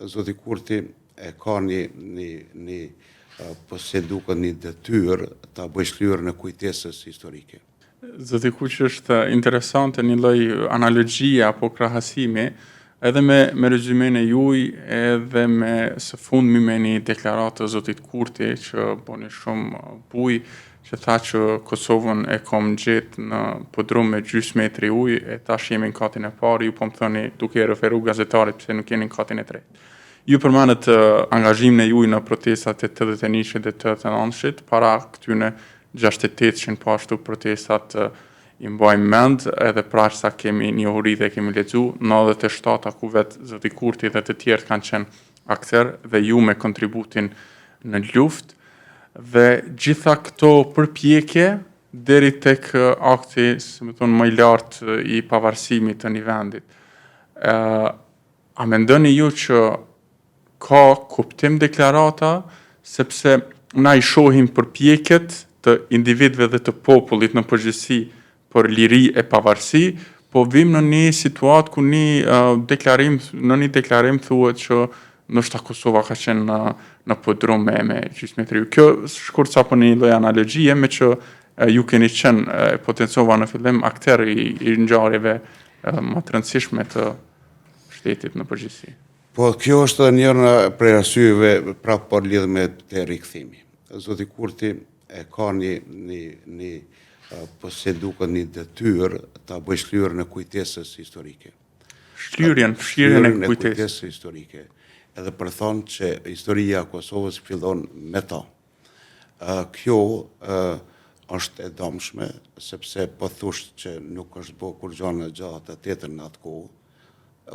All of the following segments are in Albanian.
zoti Kurti e ka një po se duket një detyrë ta bëj shlyerjen e kujtesës historike. Zoti Kuq është interesante një lloj analogjie apo krahasimi edhe me rezumen e juaj edhe me së fundmi me një deklaratë të zotit Kurti që boni shumë buj që tha që Kosovën e kom gjetë në podrum me gjysmë metri ujë e tash jemi në katin e parë, ju po më thoni duke e referu gazetarit pse nuk jeni në katin e tretë. Ju përmendet angazhimin e juaj në protestat e 81-shit dhe 89-shit, para këtyne 68-shin po ashtu protestat i mbajmë mend, edhe pra sa kemi njohuri dhe kemi lexu, 97 ku vetë zoti Kurti dhe të tjerë kanë qenë akter dhe ju me kontributin në luftë. Dhe gjitha këto përpjekje deri tek akti, si më thonë, më i lartë i pavarësimit të një vendit. A mendoni ju që ka kuptim deklarata, sepse na i shohim përpjekjet të individëve dhe të popullit në përgjithësi për liri e pavarësi, po vim në një situatë ku në një deklarim thuhet që ndoshta Kosova ka qenë në podrum me gjysmë metri. Kjo shkurt sa për një lloj analogjie me që ju keni qenë potencova në fillim akter i ngjarjeve më të rëndësishme të shtetit në përgjithësi. Po kjo është njëra prej arsyeve prapë por lidh me të rikthimi. Zoti Kurti e ka një po se duket një detyrë ta bëj shlyerjen e kujtesës historike. Fshirjen e kujtesës historike. Edhe për thonë që historia e Kosovës fillon me ta. Kjo është e domshme, sepse po thush që nuk është bërë kur gjë gjatë të tjetër në atë kohë,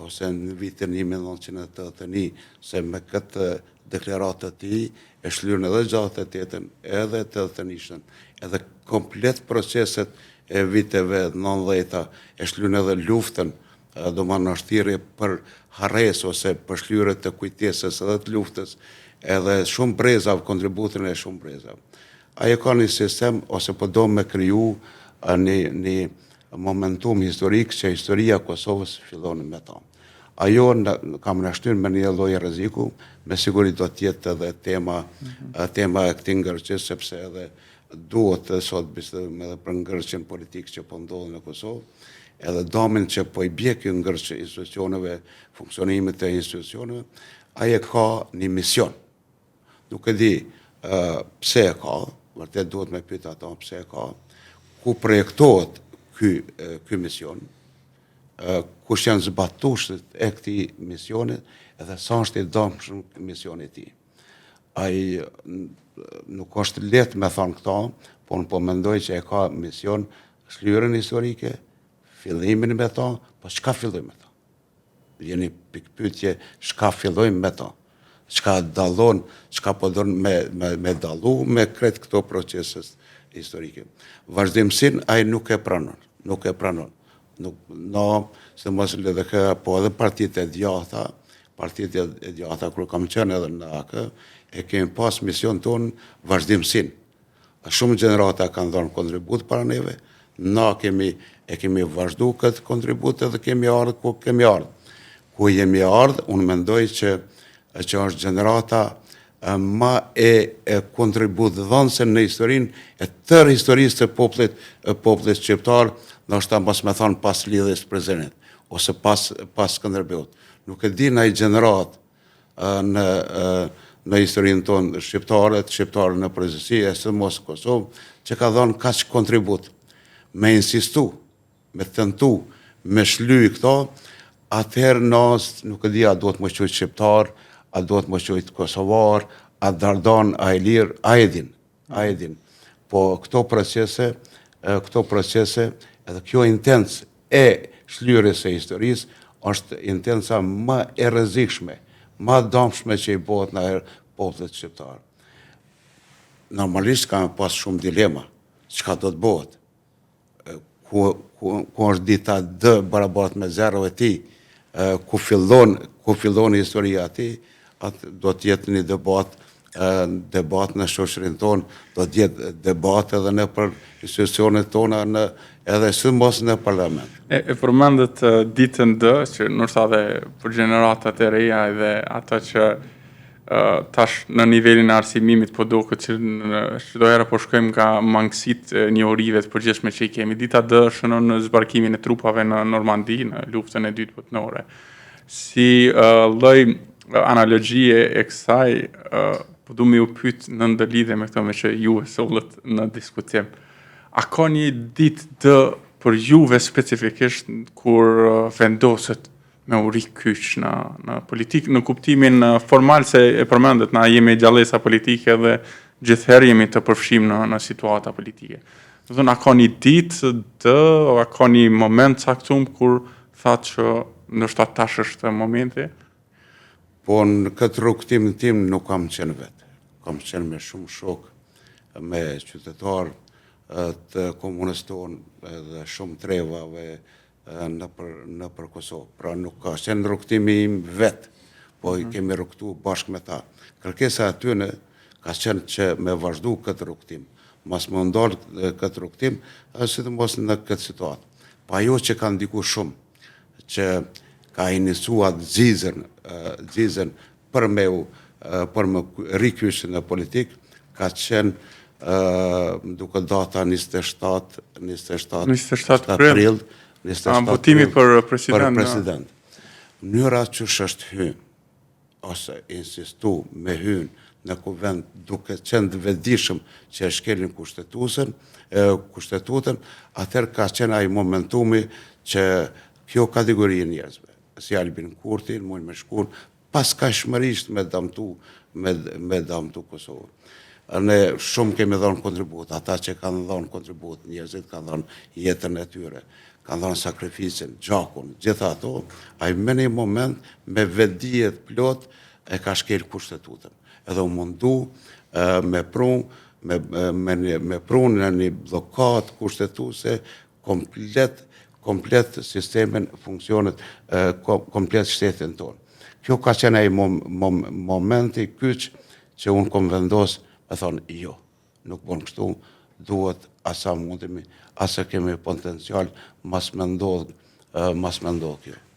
ose në vitin 1981, se me këtë deklaratë të tij e shlyrën edhe gjatë të tjetër, edhe të 81-shën, edhe komplet proceset e viteve 90-ta, e shlyrën edhe luftën, do më nështirje për harres ose për shlyerje të kujtesës edhe të luftës, edhe shumë brezav, kontributin e shumë brezav. Ajo ka një sistem, ose po do me kriju një momentum historik që historia Kosovës fillon me ta. Ajo kam nështyrë me një lloj rreziku, me siguri do tjetë edhe tema e këtij ngërçes, sepse edhe duhet sot bisedojmë edhe për ngërçen politik që po ndodh në Kosovë, edhe damin që po i bje kjo ngërçe institucioneve, funksionimit e institucioneve, aje ka një mision. Nuk e di pse e ka, vërtet duhet me pyet ata pse e ka, ku projektohet ky mision, kush janë zbatuesit e këtij misioni edhe sa është i dëmshëm misioni i tij. Ai nuk është lehtë me thonë këto, por unë po mendoj që e ka mision shlyerjen historike, fillimin me ta, po çka fillojmë me ta? Jeni pikpyetje, çka fillojmë me ta? Çka dallon, çka po don me dallu me krejt këto proceset historike. Vazhdimsinë ai nuk e pranon. Se mos edhe po edhe partitë e djatha, kur kam qenë edhe në AK, e kemi pas mision tonë vazhdimsinë. Shumë gjenerata kanë dhënë kontribut para neve, e kemi vazhdu këtë kontribut edhe kemi ardhë ku kemi ardhë. Ku jemi ardhë, unë mendoj që është gjenerata ma e kontribut dhënëse në historinë e tërë historisë të popullit shqiptar, ndoshta mos me thonë pas lidhjes prezenit, ose pas Skënderbeut. Nuk e di në i gjenerat në historinë tonë shqiptare në përgjithësi, e së mos Kosovë, që ka dhënë kaq kontribut. Me insistu, me tentu, me shlyj këto, atëherë nuk e di a duhet më quajt shqiptar, a duhet më quajt kosovar, a dardan, a e lirë, a e din. Po këto procese, edhe kjo intencë e shlyerjes së historisë, është intenca më e rrezikshme, më dëmshme që i bëhet në popullit shqiptar. Normalisht kanë pas shumë dilema, çka do të bëhet. Ku është dita D barabartë me 0 e tij, ku fillon historia e tij, atë do të jetë një debat debat në shoqërinë tonë, do t'jetë debat edhe në për institucionet tona edhe sidomos në parlament. E përmendet ditën D, që nërsa dhe për gjeneratat e reja edhe ata që tash në nivelin e arsimimit po duket që çdo herë po shkojmë nga mangësitë e njohurive të përgjithshme që i kemi. Dita D shënon në zbarkimin e trupave në Normandi, në luftën e dytë botërore. Si lloj analogjie e kësaj, po du me ju pyet në ndërlidhje me këtë me që juve sollët në diskutim. A ka një ditë D për juve specifikisht kur vendoset me u rikyç në politikë, në kuptimin formal se e përmendet, na jemi gjallësa politike dhe gjithherë jemi të përfshim në situata politike. Do të thonë, a ka një ditë D, a ka një moment caktuar kur thatë që ndoshta tash është momenti? Po në këtë rrugtimin tim nuk kam qenë vetë. Kam qenë me shumë shok, me qytetarë të komunës tonë edhe shumë trevave në për Kosovë. Pra nuk ka qenë rrugtimi im vetë, po i kemi rrugtu bashkë me ta. Kërkesa atyne ka qenë që me vazhdu këtë rrugtim. Mas më ndalë këtë rrugtim, sidomos në këtë situatë. Pa jo që ka ndiku shumë, që ka inisuat zizën për me rikysh në politikë, ka qenë duke data 27 prill, votimi për president. Mënyra që është hynë, ose insistu me hynë në kuvend duke qenë të vetëdijshëm që e shkelin kushtetutën, atëherë ka qenë ai momentumi që kjo kategori e njerëzve, si Albin Kurti, mund me shkuar pas kashmërisht me damtu Kosovë. Ne shumë kemi dhënë kontribut, ata që kanë dhënë kontribut, njerëzit kanë dhënë jetën e tyre, kanë dhënë sakrificin, gjakun, gjitha ato, ai me një moment me vetdijet plot e ka shkel kushtetutën. Edhe u mundu me prun në një blokat kushtetuse komplet sistemin, funksionet, komplet shtetin tonë. Kjo ka qenë ai momenti kyç që unë kom vendos me thonë, jo, nuk bon kështu, duhet asa mundemi, asa kemi potencial, mas me ndodh kjo.